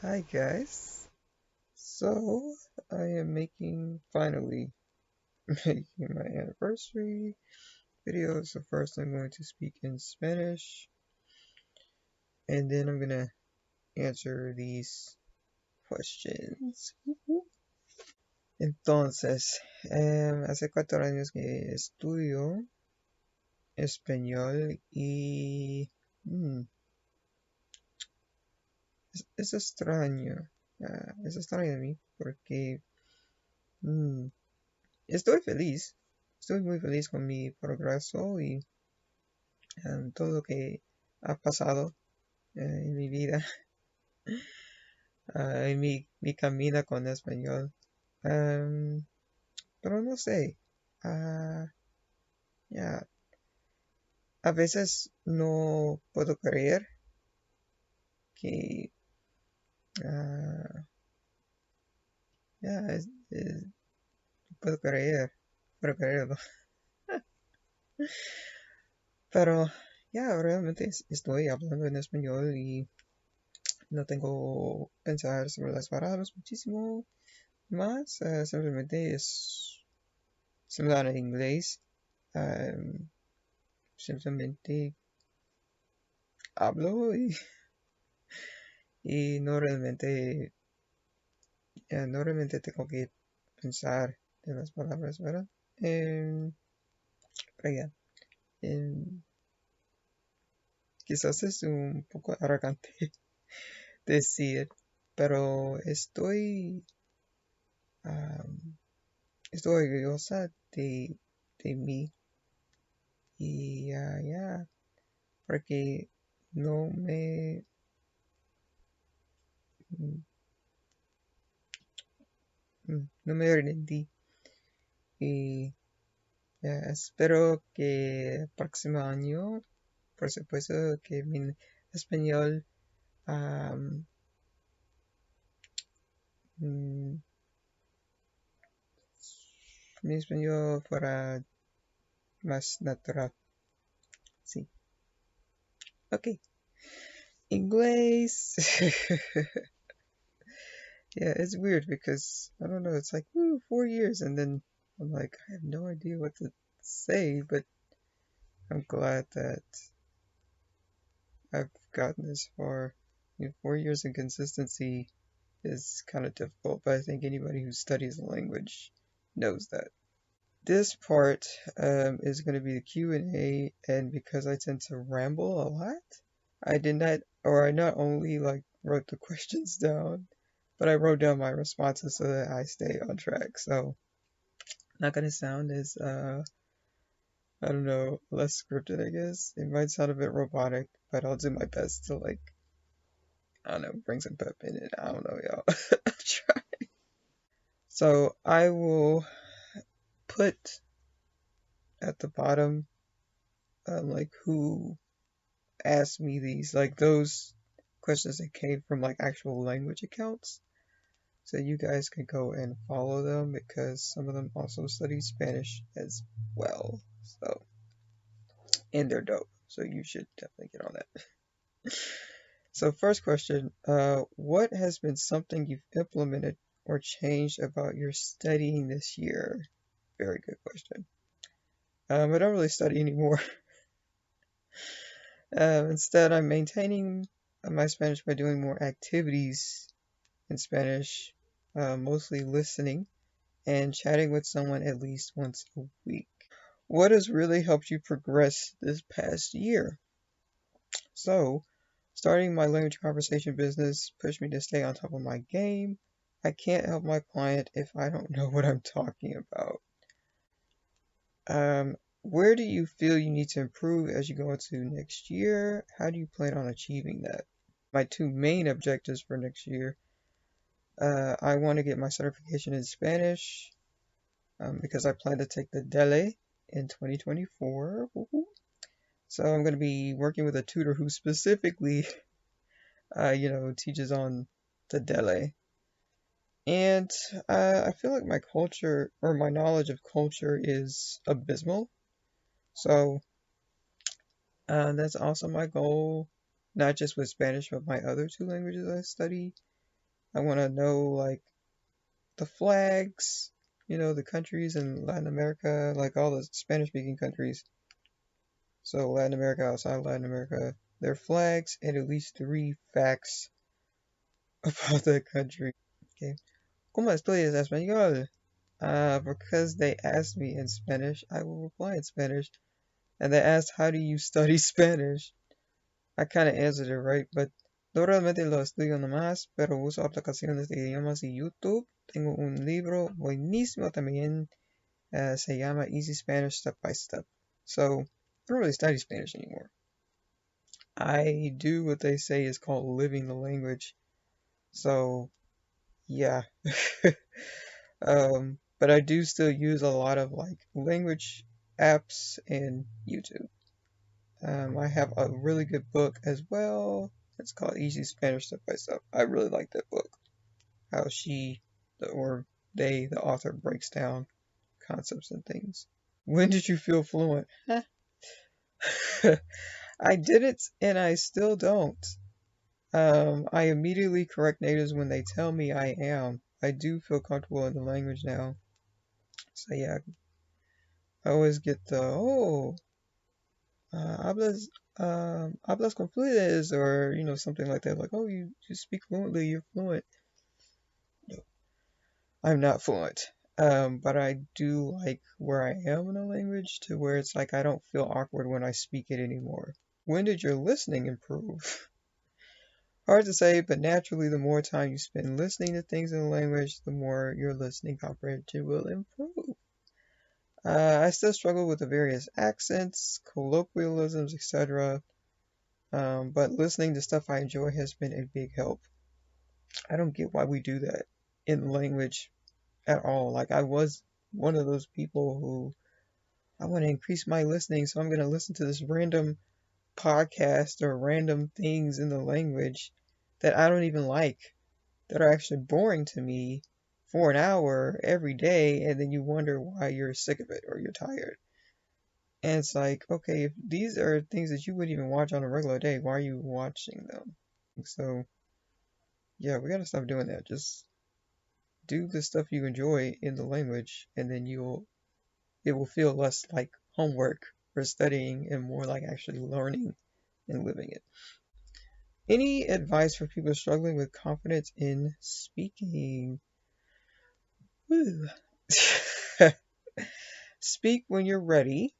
Hi guys. So I am finally making my anniversary video. So first I'm going to speak in Spanish and then I'm gonna answer these questions. Entonces, hace 4 años que estudio español y es extraño. Es extraño a mí porque mm, estoy feliz. Estoy muy feliz con mi progreso y todo lo que ha pasado en mi vida, en mi camino con español. Am, pero no sé, ah, ya, a veces no puedo creer que, ah, ya, no puedo creerlo. Pero ya, realmente estoy hablando en español y no tengo que pensar sobre las palabras muchísimo más. Simplemente se me da en inglés. Am, Simplemente hablo y no realmente tengo que pensar en las palabras, ¿verdad? Em, pero ya, em, quizás es un poco arrogante decir, pero am, estoy orgullosa de mí y ya, porque no me, mm, no me rendí y ya, espero que el próximo año, por supuesto, que mi español, am, mm, mi español fuera más natural. Sí. Ok. Inglés. Yeah, it's weird because I don't know. It's like 4 years, and then I'm like, I have no idea what to say, but I'm glad that I've gotten this far. 4 years of consistency is kind of difficult, but I think anybody who studies the language knows that. This part is going to be the Q&A, and because I tend to ramble a lot, I not only like wrote the questions down, but I wrote down my responses so that I stay on track. So not going to sound as I don't know, less scripted, I guess. It might sound a bit robotic, but I'll do my best to like I don't know, bring some pep in it. I don't know, y'all. I'll try. So I will put at the bottom like who asked me these, like those questions that came from like actual language accounts. So you guys can go and follow them because some of them also study Spanish as well. So, and they're dope. So you should definitely get on that. So first question, what has been something you've implemented or changed about your studying this year? Very good question. I don't really study anymore. Instead, I'm maintaining my Spanish by doing more activities in Spanish, mostly listening and chatting with someone at least once a week. What has really helped you progress this past year? So, starting my language conversation business pushed me to stay on top of my game. I can't help my client if I don't know what I'm talking about. Where do you feel you need to improve as you go into next year? How do you plan on achieving that? My two main objectives for next year. I want to get my certification in Spanish because I plan to take the DELE in 2024. So I'm going to be working with a tutor who specifically, teaches on the DELE. And I feel like my culture or my knowledge of culture is abysmal. So that's also my goal, not just with Spanish, but my other two languages I study. I want to know like the flags, the countries in Latin America, like all the Spanish-speaking countries. So Latin America, outside Latin America, their flags and at least three facts about that country. Okay. ¿Cómo estudias español? Because they asked me in Spanish, I will reply in Spanish. And they asked, how do you study Spanish? I kind of answered it right, but no realmente lo estudio nomás, pero uso aplicaciones de idiomas y YouTube. Tengo un libro buenísimo también, se llama Easy Spanish Step by Step. So, I don't really study Spanish anymore. I do what they say is called living the language. So, yeah. But I do still use a lot of like language apps and YouTube. I have a really good book as well. It's called Easy Spanish Step by Step. I really like that book. How or they, the author, breaks down concepts and things. When did you feel fluent? I didn't, and I still don't. I immediately correct natives when they tell me I am. I do feel comfortable in the language now. So yeah, I always get the, oh, hablas con fluidez, or something like that. Like, oh, you speak fluently, you're fluent. No, I'm not fluent. But I do like where I am in a language to where it's like I don't feel awkward when I speak it anymore. When did your listening improve? Hard to say, but naturally, the more time you spend listening to things in a language, the more your listening comprehension will improve. I still struggle with the various accents, colloquialisms, etc. But listening to stuff I enjoy has been a big help. I don't get why we do that in language at all. Like, I was one of those people who I want to increase my listening, so I'm going to listen to this random podcast or random things in the language that I don't even like, that are actually boring to me for an hour every day, and then you wonder why you're sick of it or you're tired. And it's like, okay, if these are things that you wouldn't even watch on a regular day, why are you watching them? So, yeah, we gotta stop doing that. Just do the stuff you enjoy in the language, and then it will feel less like homework or studying and more like actually learning and living it. Any advice for people struggling with confidence in speaking? Woo. Speak when you're ready,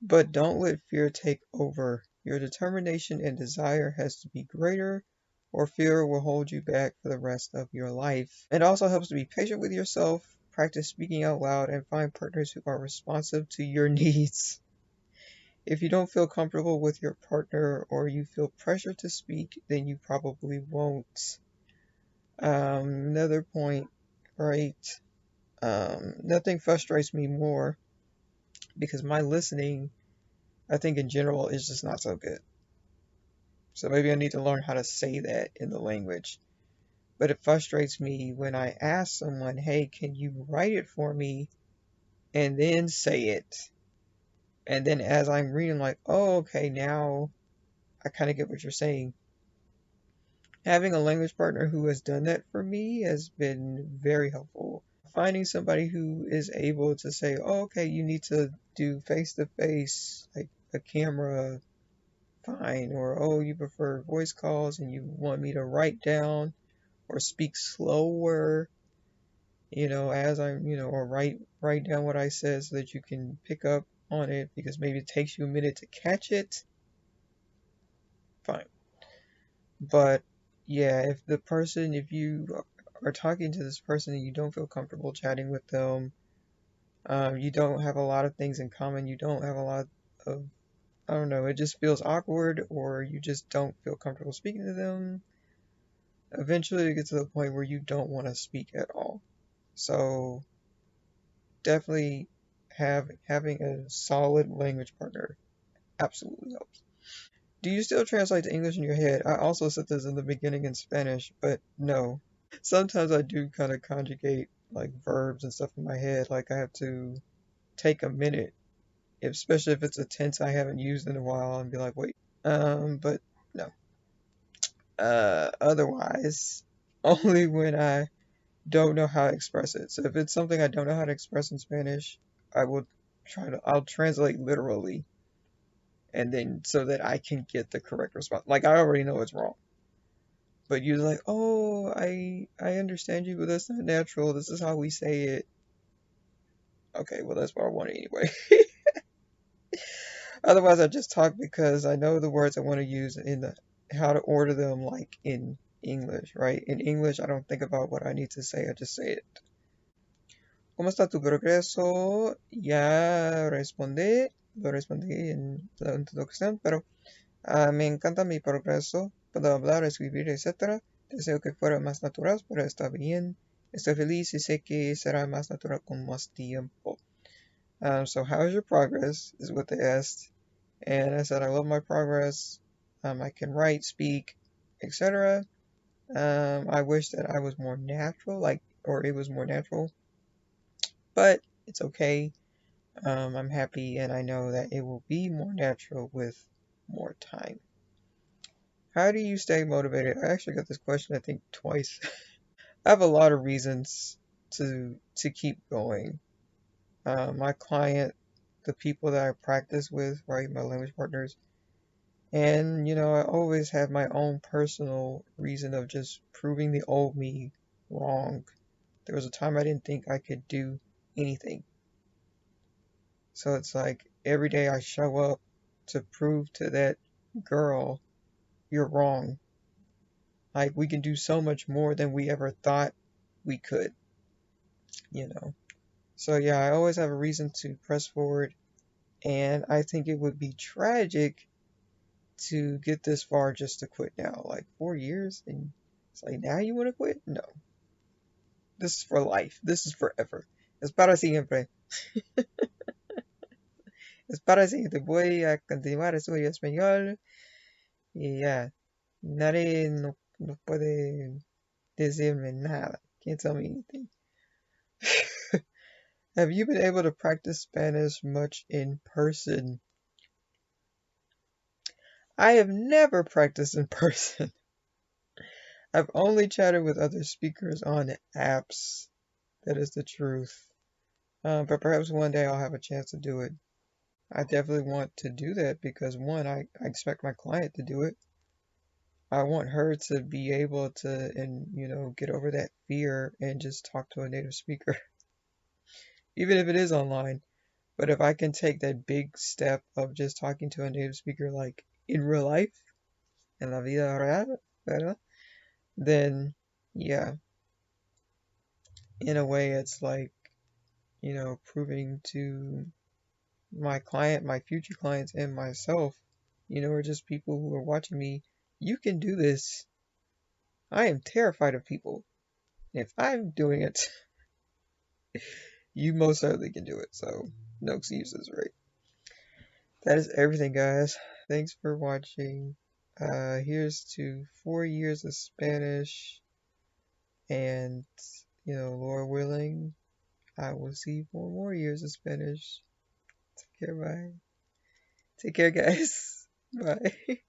but don't let fear take over. Your determination and desire has to be greater, or fear will hold you back for the rest of your life. It also helps to be patient with yourself, practice speaking out loud, and find partners who are responsive to your needs. If you don't feel comfortable with your partner or you feel pressure to speak, then you probably won't. Another point, right? Nothing frustrates me more because my listening, I think in general, is just not so good. So maybe I need to learn how to say that in the language. But it frustrates me when I ask someone, hey, can you write it for me? And then say it. And then as I'm reading, like, oh, okay, now I kind of get what you're saying. Having a language partner who has done that for me has been very helpful. Finding somebody who is able to say, oh, okay, you need to do face to face, like a camera, fine. Or, oh, you prefer voice calls and you want me to write down or speak slower, as I'm, or write down what I said so that you can pick up on it because maybe it takes you a minute to catch it. Fine. But yeah, if you are talking to this person and you don't feel comfortable chatting with them, you don't have a lot of things in common, you don't have a lot of, I don't know, it just feels awkward, or you just don't feel comfortable speaking to them, eventually it gets to the point where you don't want to speak at all. So definitely having a solid language partner absolutely helps. Do you still translate to English in your head? I also said this in the beginning in Spanish, but no. Sometimes I do kind of conjugate like verbs and stuff in my head. Like I have to take a minute, especially if it's a tense I haven't used in a while, and be like, wait. But no. Otherwise, only when I don't know how to express it. So if it's something I don't know how to express in Spanish, I'll translate literally, and then so that I can get the correct response. Like I already know it's wrong, but you're like, oh, I understand you, but that's not natural. This is how we say it. Okay, well that's what I wanted anyway. Otherwise, I just talk because I know the words I want to use in how to order them like in English, right? In English, I don't think about what I need to say. I just say it. ¿Cómo está tu progreso? Ya lo respondí en la introducción, pero me encanta mi progreso. Puedo hablar, escribir, etcétera. Deseo que fuera más natural, pero está bien. Estoy feliz y sé que será más natural con más tiempo. So how is your progress? Is what they asked. And I said, I love my progress. I can write, speak, etc. I wish that I was more natural, or it was more natural, but it's okay. I'm happy and I know that it will be more natural with more time. How do you stay motivated? I actually got this question, I think, twice. I have a lot of reasons to keep going. My client, the people that I practice with, right, my language partners, and I always have my own personal reason of just proving the old me wrong. There was a time I didn't think I could do anything. So it's like every day I show up to prove to that girl, you're wrong. Like we can do so much more than we ever thought we could, you know. So yeah, I always have a reason to press forward, and I think it would be tragic to get this far just to quit now. Like 4 years, and it's like now you want to quit? No, this is for life. This is forever. Es para siempre. Es para siempre. Voy a continuar estudio español y ya. Nadie no puede decirme nada. Can't tell me anything. Have you been able to practice Spanish much in person? I have never practiced in person. I've only chatted with other speakers on apps. That is the truth. But perhaps one day I'll have a chance to do it. I definitely want to do that because one, I expect my client to do it. I want her to be able to, and get over that fear and just talk to a native speaker, even if it is online. But if I can take that big step of just talking to a native speaker like in real life, en la vida real, ¿verdad? Then yeah, in a way it's like, proving to my client, my future clients, and myself, or just people who are watching me, you can do this. I am terrified of people. If I'm doing it, you most certainly can do it. So, no excuses, right? That is everything, guys. Thanks for watching. Here's to 4 years of Spanish, and, Lord willing, I will see 4 more years of Spanish. Take care, bye. Take care, guys. Bye.